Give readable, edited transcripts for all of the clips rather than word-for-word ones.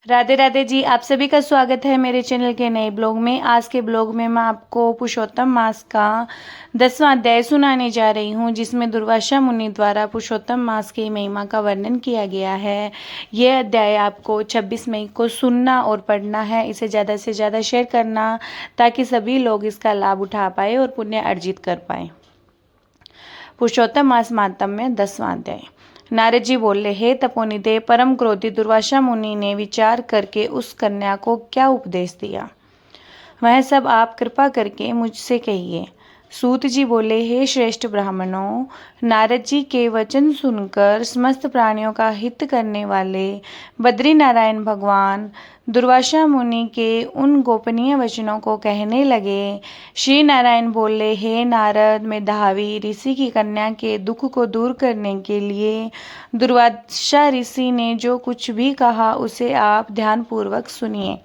राधे राधे जी। आप सभी का स्वागत है मेरे चैनल के नए ब्लॉग में। आज के ब्लॉग में मैं आपको पुरुषोत्तम मास का 10वां अध्याय सुनाने जा रही हूँ, जिसमें दुर्वासा मुनि द्वारा पुरुषोत्तम मास की महिमा का वर्णन किया गया है। यह अध्याय आपको 26 मई को सुनना और पढ़ना है। इसे ज़्यादा से ज़्यादा शेयर करना ताकि सभी लोग इसका लाभ उठा पाए और पुण्य अर्जित कर पाए। पुरुषोत्तम मास महात्म्य 10वां अध्याय। नारद जी बोले, हे तपोनिधे, परम क्रोधी दुर्वासा मुनि ने विचार करके उस कन्या को क्या उपदेश दिया, वह सब आप कृपा करके मुझसे कहिए। सूत जी बोले, हे श्रेष्ठ ब्राह्मणों, नारद जी के वचन सुनकर समस्त प्राणियों का हित करने वाले बद्री नारायण भगवान दुर्वासा मुनि के उन गोपनीय वचनों को कहने लगे। श्री नारायण बोले, हे नारद, मेधावी ऋषि की कन्या के दुख को दूर करने के लिए दुर्वासा ऋषि ने जो कुछ भी कहा उसे आप ध्यानपूर्वक सुनिए।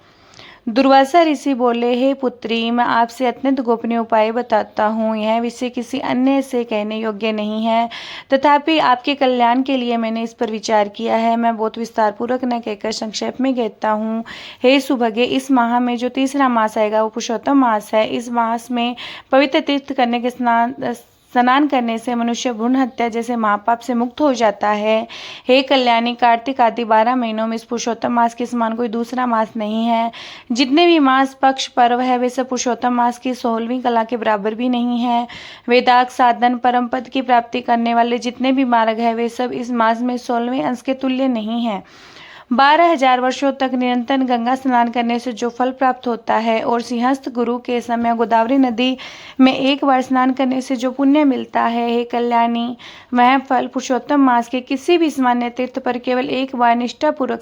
दुर्वासा ऋषि बोले, हे पुत्री, मैं आपसे अत्यंत गोपनीय उपाय बताता हूँ। यह विषय किसी अन्य से कहने योग्य नहीं है, तथापि आपके कल्याण के लिए मैंने इस पर विचार किया है। मैं बहुत विस्तार पूर्वक न कहकर संक्षेप में कहता हूँ। हे सुभगे, इस माह में जो तीसरा मास आएगा वो पुरुषोत्तम मास है। इस मास में पवित्र तीर्थ करने के स्नान करने से मनुष्य भ्रूण हत्या जैसे महापाप से मुक्त हो जाता है। हे कल्याणी, कार्तिक आदि 12 महीनों में इस पुरुषोत्तम मास के समान कोई दूसरा मास नहीं है। जितने भी मास पक्ष पर्व है वे सब पुरुषोत्तम मास की 16वीं कला के बराबर भी नहीं है। वेदांत साधन परम पद की प्राप्ति करने वाले जितने भी मार्ग है वे सब इस मास में 16वें अंश के तुल्य नहीं है। 12,000 वर्षों तक निरंतर गंगा स्नान करने से जो फल प्राप्त होता है और सिंहस्थ गुरु के समय गोदावरी नदी में एक बार स्नान करने से जो पुण्य मिलता है, हे कल्याणी, वह फल पुरुषोत्तम मास के किसी भी सामान्य तीर्थ पर केवल एक बार निष्ठापूर्वक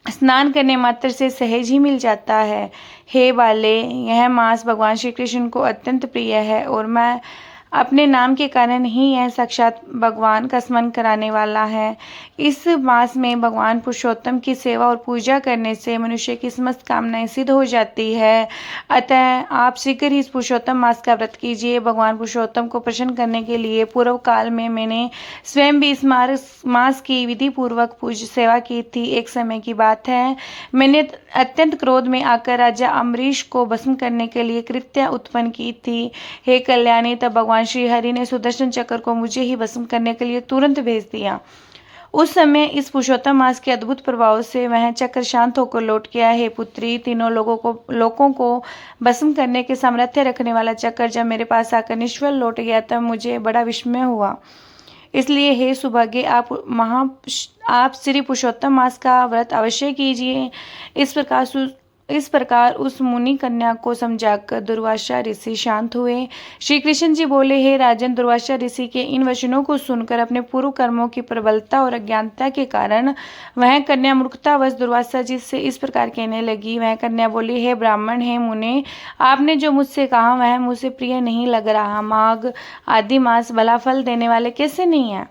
स्नान करने मात्र से सहज ही मिल जाता है। हे बाले, यह मास भगवान श्री कृष्ण को अत्यंत प्रिय है और मैं अपने नाम के कारण ही यह साक्षात भगवान का स्मरण कराने वाला है। इस मास में भगवान पुरुषोत्तम की सेवा और पूजा करने से मनुष्य की समस्त कामनाएं सिद्ध हो जाती है। अतः आप शीघ्र ही इस पुरुषोत्तम मास का व्रत कीजिए। भगवान पुरुषोत्तम को प्रसन्न करने के लिए पूर्व काल में मैंने स्वयं भी इस मास की विधि पूर्वक पूज सेवा की थी। एक समय की बात है, मैंने अत्यंत क्रोध में आकर राजा अम्बरीश को भस्म करने के लिए कृत्या उत्पन्न की थी। हे कल्याणी, तब भगवान श्री हरि ने सुदर्शन चक्र को मुझे ही भस्म करने के लिए तुरंत भेज दिया। उस समय इस पुरुषोत्तम मास के अद्भुत प्रभाव से वह चक्र शांत होकर लौट गया। हे पुत्री, तीनों लोगों को भस्म करने के सामर्थ्य रखने वाला चक्र जब मेरे पास आकर निष्फल लौट गया तब मुझे बड़ा विस्मय हुआ। इसलिए हे सुभाग्य, आप श्री पुरुषोत्तम मास का व्रत अवश्य कीजिए। इस प्रकार उस मुनि कन्या को समझाकर दुर्वासा ऋषि शांत हुए। श्री कृष्ण जी बोले, हे राजन, दुर्वासा ऋषि के इन वचनों को सुनकर अपने पूर्व कर्मों की प्रबलता और अज्ञानता के कारण वह कन्या मूर्खतावश दुर्वासा जी से इस प्रकार कहने लगी। वह कन्या बोली, हे ब्राह्मण, हे मुने, आपने जो मुझसे कहा वह मुझसे प्रिय नहीं लग रहा। माघ आदि मास भला फल देने वाले कैसे नहीं है?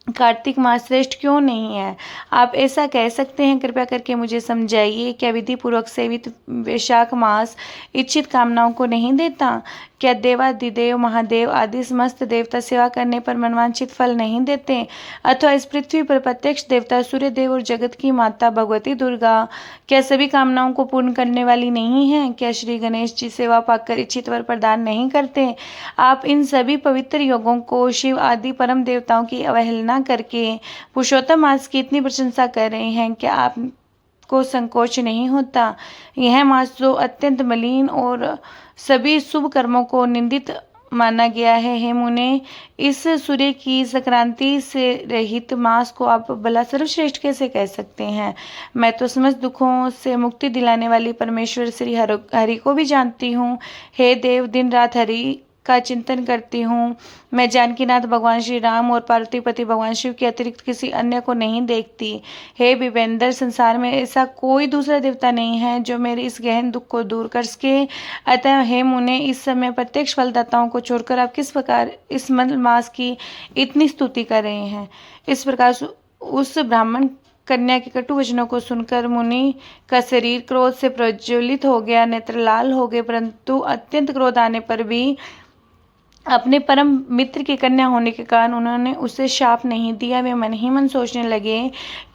कार्तिक मास श्रेष्ठ क्यों नहीं है? आप ऐसा कह सकते हैं? कृपया करके मुझे समझाइए। क्या विधि पूर्वक सेवित वैशाख मास इच्छित कामनाओं को नहीं देता? क्या देवादिदेव महादेव आदि समस्त देवता सेवा करने पर मनवांछित फल नहीं देते? अथवा इस पृथ्वी पर प्रत्यक्ष देवता सूर्य देव और जगत की माता भगवती दुर्गा क्या सभी कामनाओं को पूर्ण करने वाली नहीं है? क्या श्री गणेश जी सेवा पाकर इच्छित वर प्रदान नहीं करते? आप इन सभी पवित्र योगों को शिव आदि परम देवताओं की अवहेलना करके पुरुषोत्तम मास की इतनी प्रशंसा कर रहे हैं। क्या आपको संकोच नहीं होता? यह मास जो अत्यंत मलिन और सभी शुभ कर्मों को निंदित माना गया है, हे मुने, इस सूर्य की संक्रांति से रहित मास को आप भला सर्वश्रेष्ठ कैसे कह सकते हैं? मैं तो समस्त दुखों से मुक्ति दिलाने वाली परमेश्वर श्री हरि को भी जानती हूँ। हे देव, दिन रात हरि का चिंतन करती हूँ। मैं जानकीनाथ भगवान श्री राम और पार्वतीपति भगवान शिव के अतिरिक्त किसी अन्य को नहीं देखती। हे विवेंद्र, संसार में ऐसा कोई दूसरा देवता नहीं है जो मेरे इस गहन दुख को दूर कर सके। अतः हे मुने, इस समय प्रत्यक्ष फलदाताओं को छोड़कर आप किस प्रकार इस मास की इतनी स्तुति कर रहे हैं? इस प्रकार उस ब्राह्मण कन्या के कटु वचनों को सुनकर मुनि का शरीर क्रोध से प्रज्वलित हो गया, नेत्र लाल हो गए, परंतु अत्यंत क्रोध आने पर भी अपने परम मित्र की कन्या होने के कारण उन्होंने उसे शाप नहीं दिया। वे मन ही मन सोचने लगे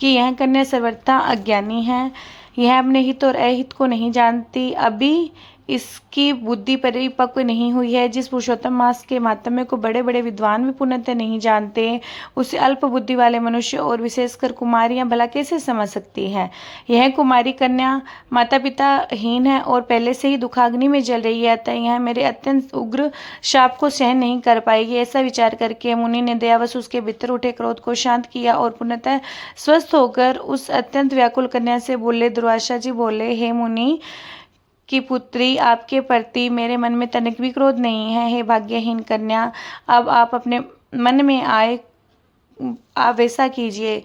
कि यह कन्या सर्वथा अज्ञानी है, यह अपने हित और अहित को नहीं जानती, अभी इसकी बुद्धि परिपक्व नहीं हुई है। जिस पुरुषोत्तम मास के माहात्म्य को बड़े बड़े विद्वान भी पूर्णतः नहीं जानते, उसे अल्प बुद्धि वाले मनुष्य और विशेषकर कुमारियां भला कैसे समझ सकती हैं। यह कुमारी कन्या माता पिता हीन है और पहले से ही दुखाग्नि में जल रही है, अतः यह मेरे अत्यंत उग्र शाप को सहन नहीं कर पाएगी। ऐसा विचार करके मुनि ने दयावश उसके भीतर उठे क्रोध को शांत किया और पूर्णतः स्वस्थ होकर उस अत्यंत व्याकुल कन्या से बोले। दुर्वासा जी बोले, हे मुनि की पुत्री, आपके प्रति मेरे मन में तनिक भी क्रोध नहीं है। हे भाग्यहीन कन्या, अब आप अपने मन में आए आप वैसा कीजिए।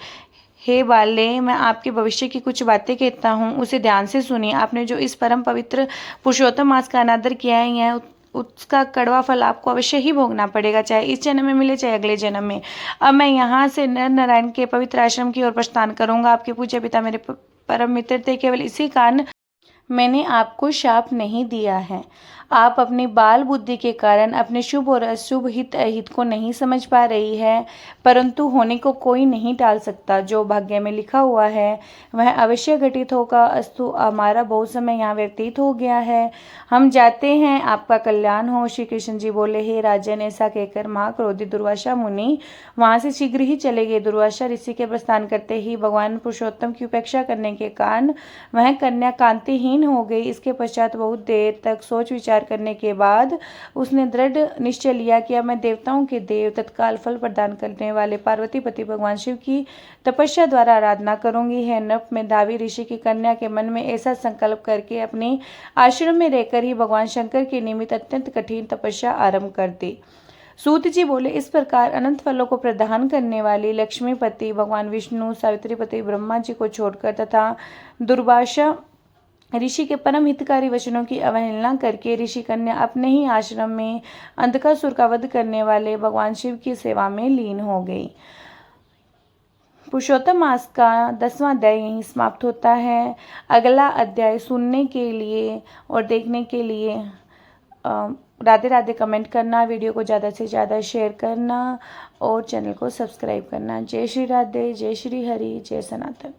हे बाले, मैं आपके भविष्य की कुछ बातें कहता हूँ, उसे ध्यान से सुनिए। आपने जो इस परम पवित्र पुरुषोत्तम मास का अनादर किया है, यह उसका कड़वा फल आपको अवश्य ही भोगना पड़ेगा, चाहे इस जन्म में मिले चाहे अगले जन्म में। अब मैं यहाँ से नर नारायण के पवित्र आश्रम की ओर प्रस्थान करूँगा। आपके पूज्य पिता मेरे परम मित्र थे, केवल इसी कारण मैंने आपको शाप नहीं दिया है। आप अपनी बाल बुद्धि के कारण अपने शुभ और अशुभ हित अहित को नहीं समझ पा रही है, परंतु होने को कोई नहीं टाल सकता। जो भाग्य में लिखा हुआ है वह अवश्य घटित होगा। अस्तु, हमारा बहुत समय यहाँ व्यतीत हो गया है, हम जाते हैं, आपका कल्याण हो। श्री कृष्ण जी बोले, हे राजन, ऐसा कहकर महाक्रोधी दुर्वासा मुनि वहां से शीघ्र ही चले गए। दुर्वासा ऋषि के प्रस्थान करते ही भगवान पुरुषोत्तम की उपेक्षा करने के कारण वह कन्या कांतिहीन हो गई। इसके पश्चात बहुत देर तक सोच विचार करने के बाद उसने दृढ़ निश्चय लिया कि अब मैं देवताओं के देव तत्काल फल प्रदान करने वाले पार्वतीपति भगवान शिव की तपस्या द्वारा आराधना करूंगी। है नप में दावी ऋषि की कन्या के मन में ऐसा संकल्प करके अपने आश्रम में रहकर ही भगवान शंकर के निमित्त अत्यंत कठिन तपस्या आरंभ कर दी। सूत जी बोले, इस प्रकार अनंत फलों को प्रदान करने वाली लक्ष्मीपति भगवान विष्णु, सावित्रीपति ब्रह्मा जी को छोड़कर तथा दुर्वासा ऋषि के परम हितकारी वचनों की अवहेलना करके ऋषि कन्या अपने ही आश्रम में अंधकासुर का वध करने वाले भगवान शिव की सेवा में लीन हो गई। पुरुषोत्तम मास का 10वां अध्याय यहीं समाप्त होता है। अगला अध्याय सुनने के लिए और देखने के लिए राधे राधे कमेंट करना, वीडियो को ज़्यादा से ज़्यादा शेयर करना और चैनल को सब्सक्राइब करना। जय श्री राधे, जय श्री हरि, जय सनातन।